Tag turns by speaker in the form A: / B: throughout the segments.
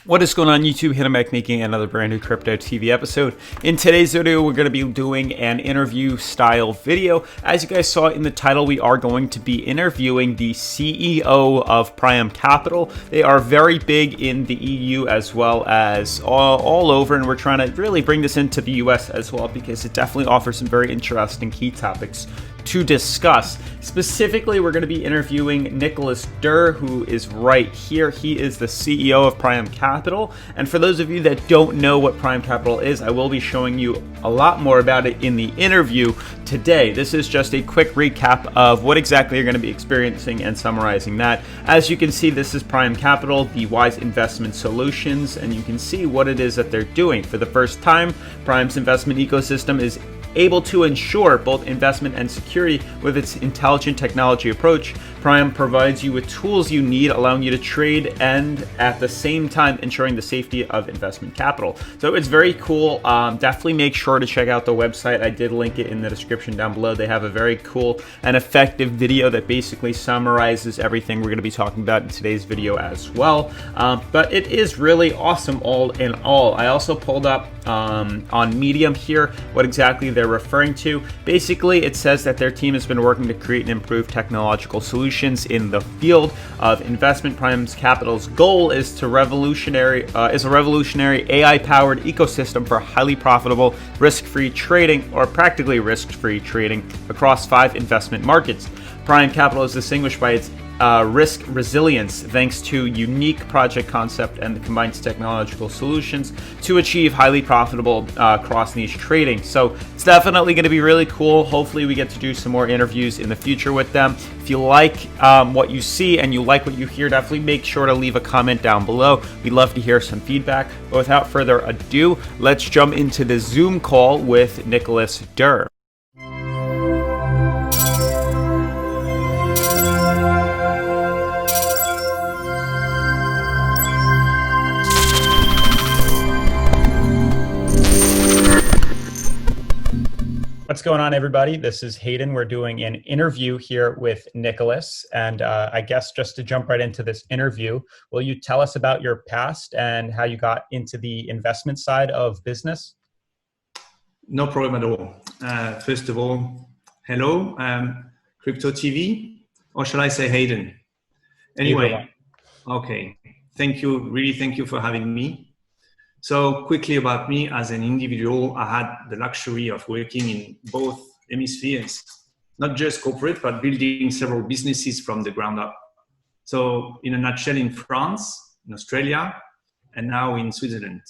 A: What is going on YouTube? Here I'm back making another brand new Crypto TV episode. In today's video, we're going to be doing an interview style video. As you guys saw in the title, we are going to be interviewing the CEO of Praem Capital. They are very big in the EU as well as all over, and we're trying to really bring this into the US as well because it definitely offers some very interesting key topics to discuss. Specifically, we're going to be interviewing Nicolas Durr, who is right here. He is the CEO of Praem Capital. And for those of you that don't know what Praem Capital is, I will be showing you a lot more about it in the interview today. This is just a quick recap of what exactly you're going to be experiencing and summarizing that. As you can see, this is Praem Capital, the Wise Investment Solutions, and you can see what it is that they're doing. For the first time, Praem's investment ecosystem is able to ensure both investment and security with its intelligent technology approach. Praem provides you with tools you need, allowing you to trade and at the same time ensuring the safety of investment capital. So it's very cool. Definitely make sure to check out the website. I did link it in the description down below. They have a very cool and effective video that basically summarizes everything we're going to be talking about in today's video as well. But it is really awesome all in all. I also pulled up on Medium here what exactly they're referring to. Basically, it says that their team has been working to create and improve technological solutions in the field of investment. Praem Capital's goal is a revolutionary AI-powered ecosystem for highly profitable, risk-free trading, or practically risk-free trading across 5 investment markets. Praem Capital is distinguished by its risk resilience thanks to unique project concept and combines technological solutions to achieve highly profitable cross-niche trading. So it's definitely going to be really cool. Hopefully we get to do some more interviews in the future with them. If you like what you see and you like what you hear, definitely make sure to leave a comment down below. We'd love to hear some feedback. But without further ado, let's jump into the Zoom call with Nicolas Durr. What's going on, everybody? This is Hayden. We're doing an interview here with Nicolas. And I guess just to jump right into this interview, will you tell us about your past and how you got into the investment side of business?
B: No problem at all. First of all, hello, Crypto TV, or shall I say Hayden? Anyway, okay. Thank you. Really, thank you for having me. So quickly about me as an individual, I had the luxury of working in both hemispheres, not just corporate, but building several businesses from the ground up. So in a nutshell, in France, in Australia, and now in Switzerland.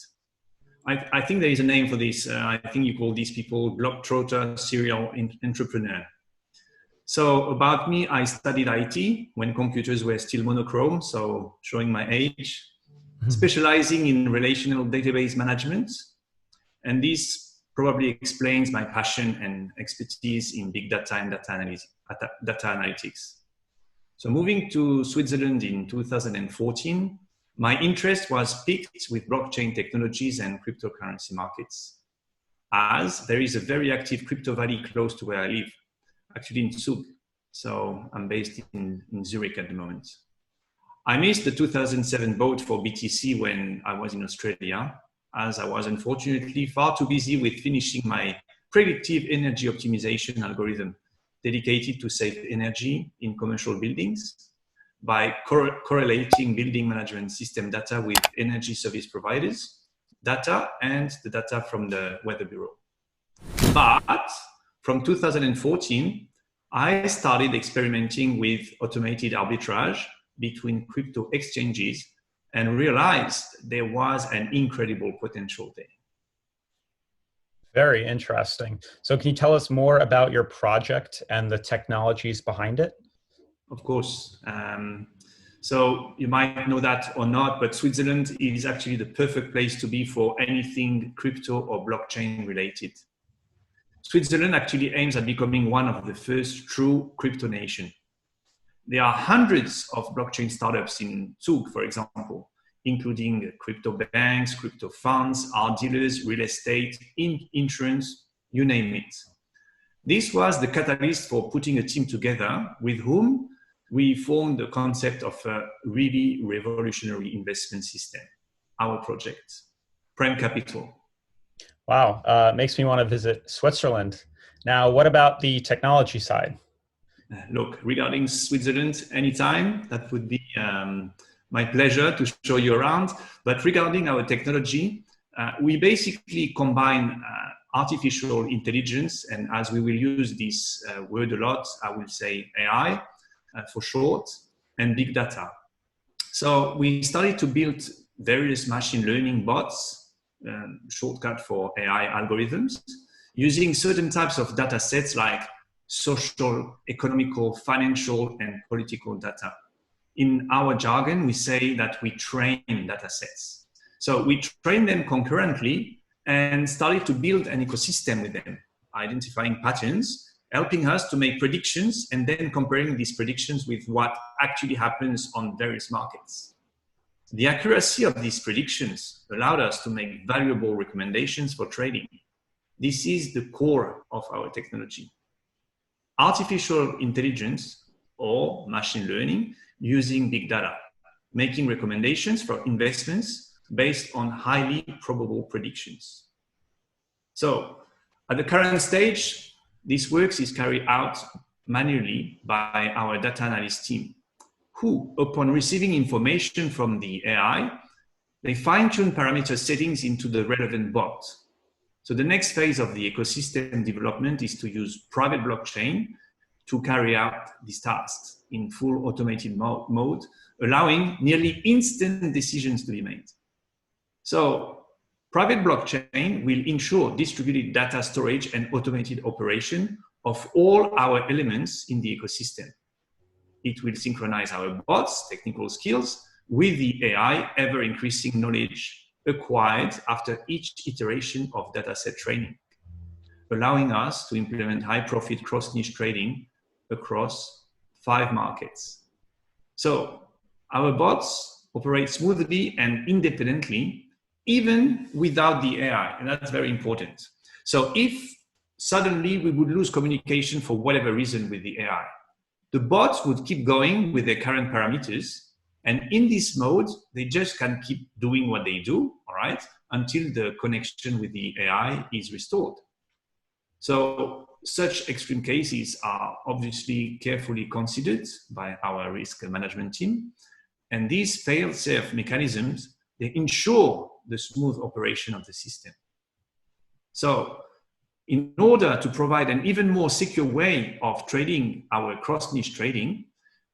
B: I think there is a name for this. I think you call these people globetrotter serial entrepreneur. So about me, I studied IT when computers were still monochrome, so showing my age. Specializing in relational database management. And this probably explains my passion and expertise in big data and data analytics. So moving to Switzerland in 2014, my interest was piqued with blockchain technologies and cryptocurrency markets, as there is a very active crypto valley close to where I live, actually in Zug. So I'm based in Zurich at the moment. I missed the 2007 boat for BTC when I was in Australia, as I was unfortunately far too busy with finishing my predictive energy optimization algorithm dedicated to save energy in commercial buildings by correlating building management system data with energy service providers data and the data from the Weather Bureau. But from 2014, I started experimenting with automated arbitrage between crypto exchanges and realized there was an incredible potential there.
A: Very interesting. So can you tell us more about your project and the technologies behind it?
B: Of course. So you might know that or not, but Switzerland is actually the perfect place to be for anything crypto or blockchain related. Switzerland actually aims at becoming one of the first true crypto nation. There are hundreds of blockchain startups in Zug, for example, including crypto banks, crypto funds, art dealers, real estate, insurance, you name it. This was the catalyst for putting a team together with whom we formed the concept of a really revolutionary investment system. our project, Praem Capital.
A: Wow, makes me want to visit Switzerland. Now, what about the technology side?
B: Look, regarding Switzerland, anytime, that would be my pleasure to show you around. But regarding our technology, we basically combine artificial intelligence, and as we will use this word a lot, I will say AI for short, and big data. So we started to build various machine learning bots, shortcut for AI algorithms, using certain types of data sets like social, economical, financial, and political data. In our jargon, we say that we train data sets. So we train them concurrently and started to build an ecosystem with them, identifying patterns, helping us to make predictions, and then comparing these predictions with what actually happens on various markets. The accuracy of these predictions allowed us to make valuable recommendations for trading. This is the core of our technology. Artificial intelligence or machine learning using big data, making recommendations for investments based on highly probable predictions. So at the current stage, this work is carried out manually by our data analyst team, who, upon receiving information from the AI, they fine-tune parameter settings into the relevant bot. So the next phase of the ecosystem development is to use private blockchain to carry out these tasks in full automated mode, allowing nearly instant decisions to be made. So private blockchain will ensure distributed data storage and automated operation of all our elements in the ecosystem. It will synchronize our bots' technical skills with the AI ever-increasing knowledge acquired after each iteration of dataset training, allowing us to implement high-profit cross-niche trading across 5 markets. So our bots operate smoothly and independently, even without the AI, and that's very important. So if suddenly we would lose communication for whatever reason with the AI, the bots would keep going with their current parameters, and in this mode, they just can keep doing what they do, all right, until the connection with the AI is restored. So such extreme cases are obviously carefully considered by our risk management team, and these fail-safe mechanisms, they ensure the smooth operation of the system. So in order to provide an even more secure way of trading our cross-niche trading,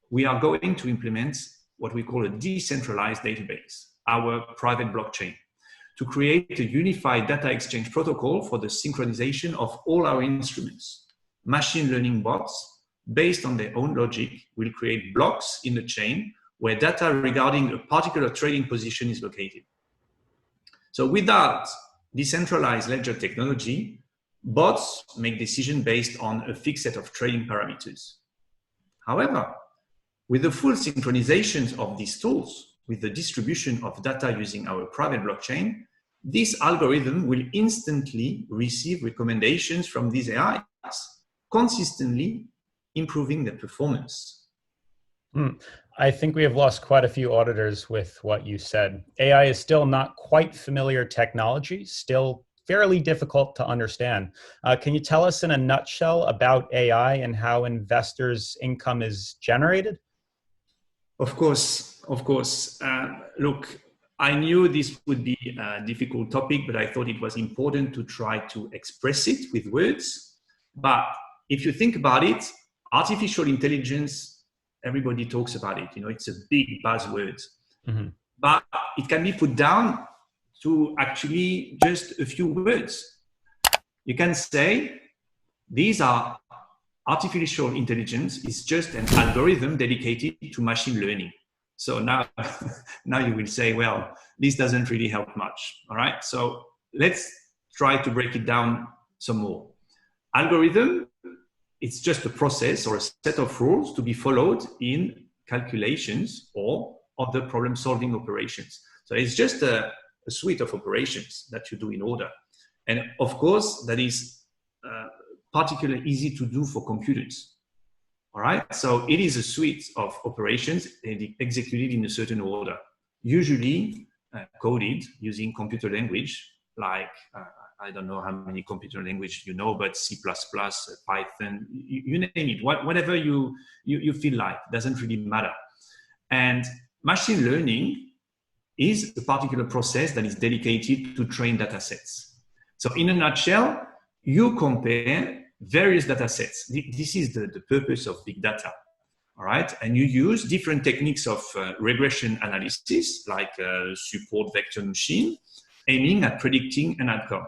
B: we are going to implement what we call a decentralized database, our private blockchain, to create a unified data exchange protocol for the synchronization of all our instruments. Machine learning bots, based on their own logic, will create blocks in the chain where data regarding a particular trading position is located. So without decentralized ledger technology, bots make decisions based on a fixed set of trading parameters. However, with the full synchronization of these tools, with the distribution of data using our private blockchain, this algorithm will instantly receive recommendations from these AIs, consistently improving their performance.
A: I think we have lost quite a few auditors with what you said. AI is still not quite familiar technology, still fairly difficult to understand. Can you tell us in a nutshell about AI and how investors' income is generated?
B: Of course. Look, I knew this would be a difficult topic, but I thought it was important to try to express it with words. But if you think about it, artificial intelligence, everybody talks about it. You know, it's a big buzzword. Mm-hmm. But it can be put down to actually just a few words. You can say these are artificial intelligence is just an algorithm dedicated to machine learning. So now you will say, well, this doesn't really help much. All right. So let's try to break it down some more. Algorithm, it's just a process or a set of rules to be followed in calculations or other problem-solving operations. So it's just a suite of operations that you do in order. And of course, that is particularly easy to do for computers. All right, so it is a suite of operations executed in a certain order. Usually, coded using computer language, like I don't know how many computer language you know, but C++, Python, you name it, whatever you feel like, doesn't really matter. And machine learning is a particular process that is dedicated to train data sets. So in a nutshell, you compare various data sets. This is the purpose of big data. All right, and you use different techniques of regression analysis, like support vector machine, aiming at predicting an outcome.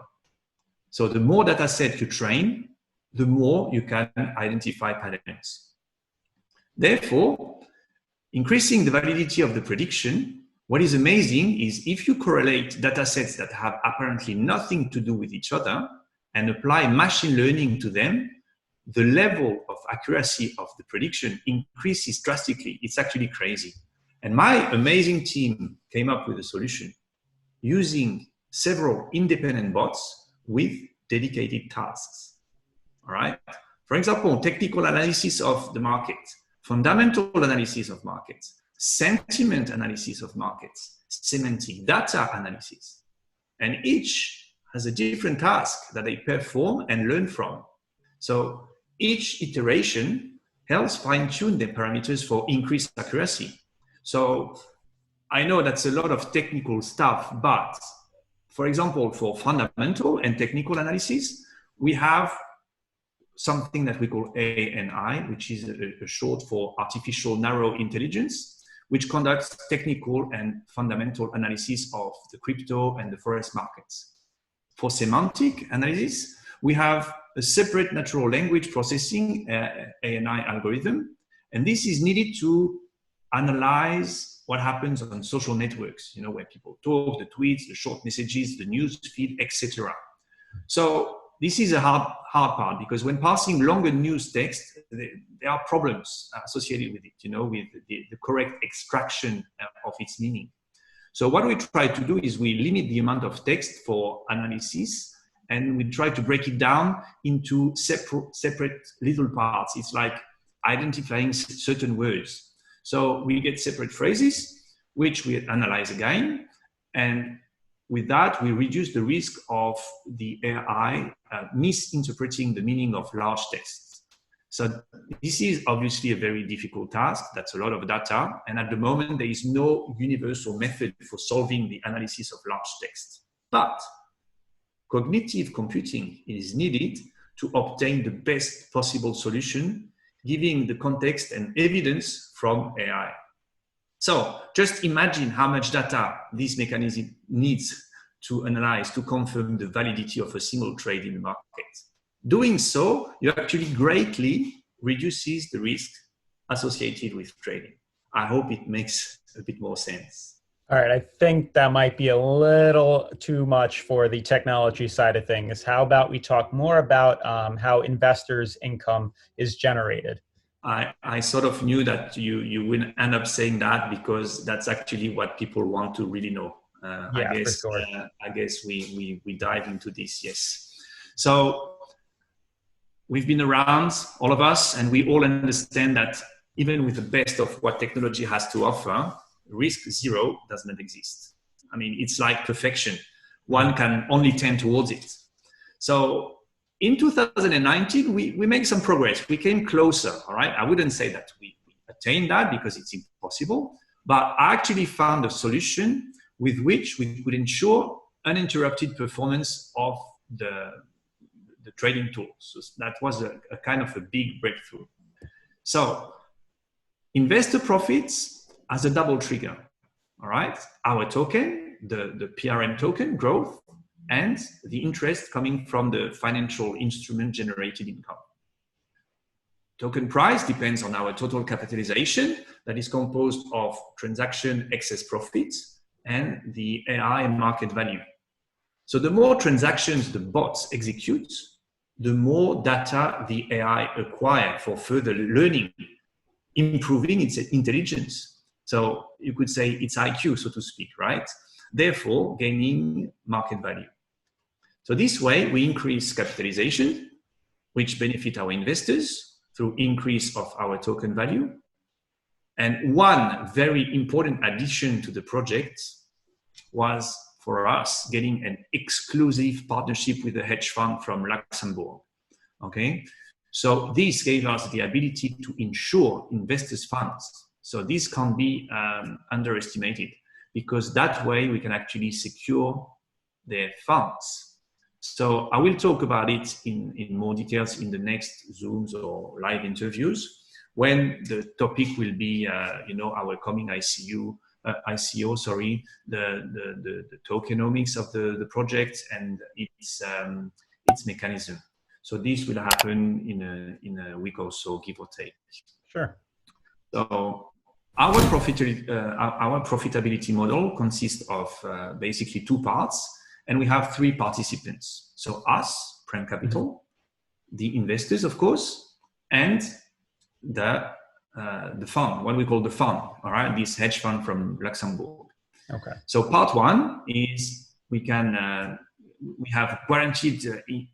B: So the more data set you train, the more you can identify patterns. Therefore, increasing the validity of the prediction, what is amazing is if you correlate data sets that have apparently nothing to do with each other and apply machine learning to them, the level of accuracy of the prediction increases drastically. It's actually crazy. And my amazing team came up with a solution using several independent bots with dedicated tasks. All right. For example, technical analysis of the market, fundamental analysis of markets, sentiment analysis of markets, semantic data analysis. And each has a different task that they perform and learn from. So each iteration helps fine-tune the parameters for increased accuracy. So I know that's a lot of technical stuff, but for example, for fundamental and technical analysis, we have something that we call ANI, which is a short for artificial narrow intelligence, which conducts technical and fundamental analysis of the crypto and the forex markets. For semantic analysis, we have a separate natural language processing ANI algorithm, and this is needed to analyze what happens on social networks, you know, where people talk, the tweets, the short messages, the news feed, etc. So this is a hard part, because when passing longer news text, there are problems associated with it, you know, with the correct extraction of its meaning. So what we try to do is we limit the amount of text for analysis, and we try to break it down into separate little parts. It's like identifying certain words. So we get separate phrases, which we analyze again. And with that, we reduce the risk of the AI misinterpreting the meaning of large texts. So this is obviously a very difficult task. That's a lot of data. And at the moment, there is no universal method for solving the analysis of large text. But cognitive computing is needed to obtain the best possible solution, giving the context and evidence from AI. So just imagine how much data this mechanism needs to analyze to confirm the validity of a single trade in the market. Doing so, you actually greatly reduces the risk associated with trading. I hope it makes a bit more sense.
A: All right, I think that might be a little too much for the technology side of things. How about we talk more about how investors' income is generated?
B: I sort of knew that you will end up saying that, because that's actually what people want to really know.
A: Yeah,
B: I guess,
A: for sure.
B: I guess we dive into this, yes. So we've been around, all of us, and we all understand that even with the best of what technology has to offer, risk zero does not exist. I mean, it's like perfection. One can only tend towards it. So in 2019, we made some progress. We came closer, all right? I wouldn't say that we attained that, because it's impossible, but I actually found a solution with which we could ensure uninterrupted performance of the trading tools. So that was a kind of a big breakthrough. So investor profits as a double trigger, all right? Our token, the PRM token growth, and the interest coming from the financial instrument generated income. Token price depends on our total capitalization, that is composed of transaction excess profits and the AI market value. So the more transactions the bots execute, the more data the AI acquire for further learning, improving its intelligence. So you could say it's IQ, so to speak, right? Therefore, gaining market value. So this way, we increase capitalization, which benefit our investors through increase of our token value. And one very important addition to the project was for us getting an exclusive partnership with a hedge fund from Luxembourg. Okay, so this gave us the ability to insure investors' funds. So this can't be underestimated, because that way we can actually secure their funds. So I will talk about it in more details in the next Zooms or live interviews, when the topic will be, our coming ICO, the tokenomics of the project and its mechanism. So this will happen in a week or so, give or take.
A: Sure.
B: So our profitability model consists of basically two parts, and we have three participants. So us, Praem Capital, the investors, of course, and the fund, what we call the fund, all right, this hedge fund from Luxembourg.
A: Okay.
B: So part one is we have guaranteed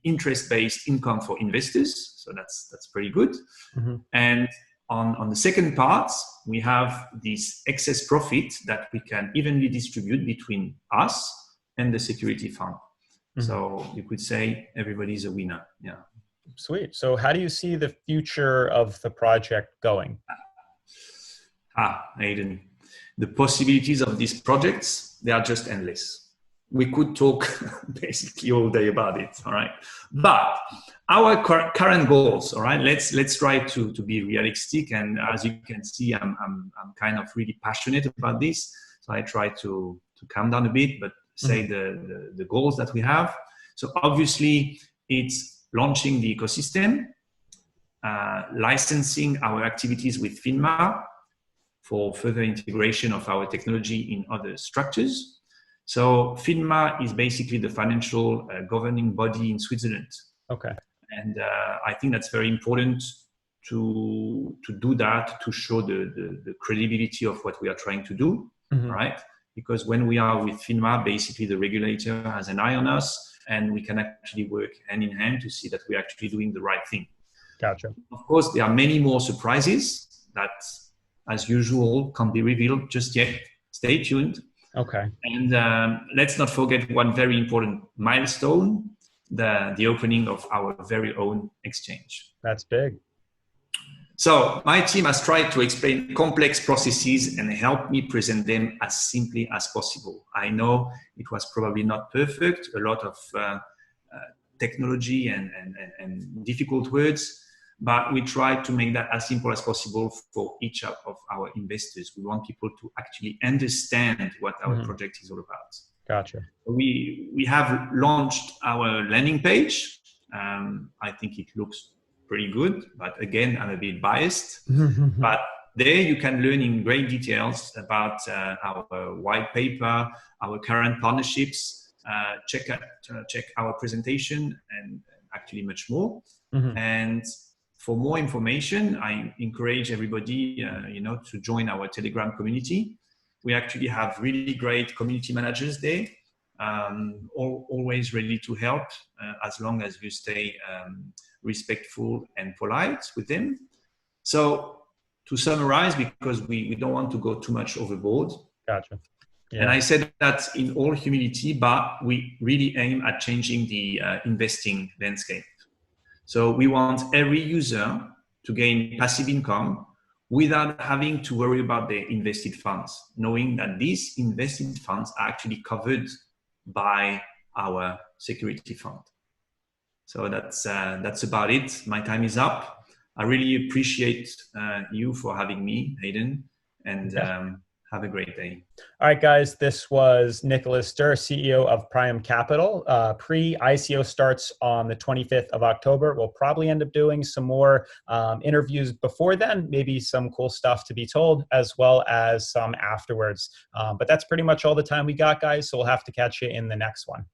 B: interest-based income for investors. So that's pretty good.
A: Mm-hmm.
B: And on the second part, we have this excess profit that we can evenly distribute between us and the security fund. Mm-hmm. So you could say everybody's a winner. Yeah.
A: Sweet. So how do you see the future of the project going?
B: Aiden, the possibilities of these projects, they are just endless. We could talk basically all day about it, all right? But our current goals, all right, let's try to be realistic. And as you can see, I'm kind of really passionate about this. So I try to calm down a bit, but say the goals that we have. So obviously it's launching the ecosystem, licensing our activities with FINMA for further integration of our technology in other structures. So FINMA is basically the financial governing body in Switzerland.
A: Okay.
B: And I think that's very important to do that, to show the credibility of what we are trying to do, right? Because when we are with FINMA, basically the regulator has an eye on us, and we can actually work hand in hand to see that we're actually doing the right thing.
A: Gotcha.
B: Of course, there are many more surprises that, as usual, can't be revealed just yet. Stay tuned.
A: Okay.
B: And let's not forget one very important milestone, the opening of our very own exchange.
A: That's big.
B: So my team has tried to explain complex processes and help me present them as simply as possible. I know it was probably not perfect, a lot of technology and difficult words, but we tried to make that as simple as possible for each of our investors. We want people to actually understand what our project is all about.
A: Gotcha.
B: We have launched our landing page. I think it looks pretty good, but again, I'm a bit biased. But there you can learn in great details about our white paper, our current partnerships, check our presentation, and actually much more. And for more information, I encourage everybody, to join our Telegram community. We actually have really great community managers there, always ready to help as long as you stay respectful and polite with them. So to summarize, because we don't want to go too much overboard.
A: Gotcha. Yeah.
B: And I said that in all humility, but we really aim at changing the investing landscape. So we want every user to gain passive income without having to worry about their invested funds, knowing that these invested funds are actually covered by our security fund. So that's about it. My time is up. I really appreciate you for having me, Hayden, and have a great day.
A: All right, guys. This was Nicolas Durr, CEO of Praem Capital. Pre-ICO starts on the 25th of October. We'll probably end up doing some more interviews before then, maybe some cool stuff to be told, as well as some afterwards. But that's pretty much all the time we got, guys. So we'll have to catch you in the next one.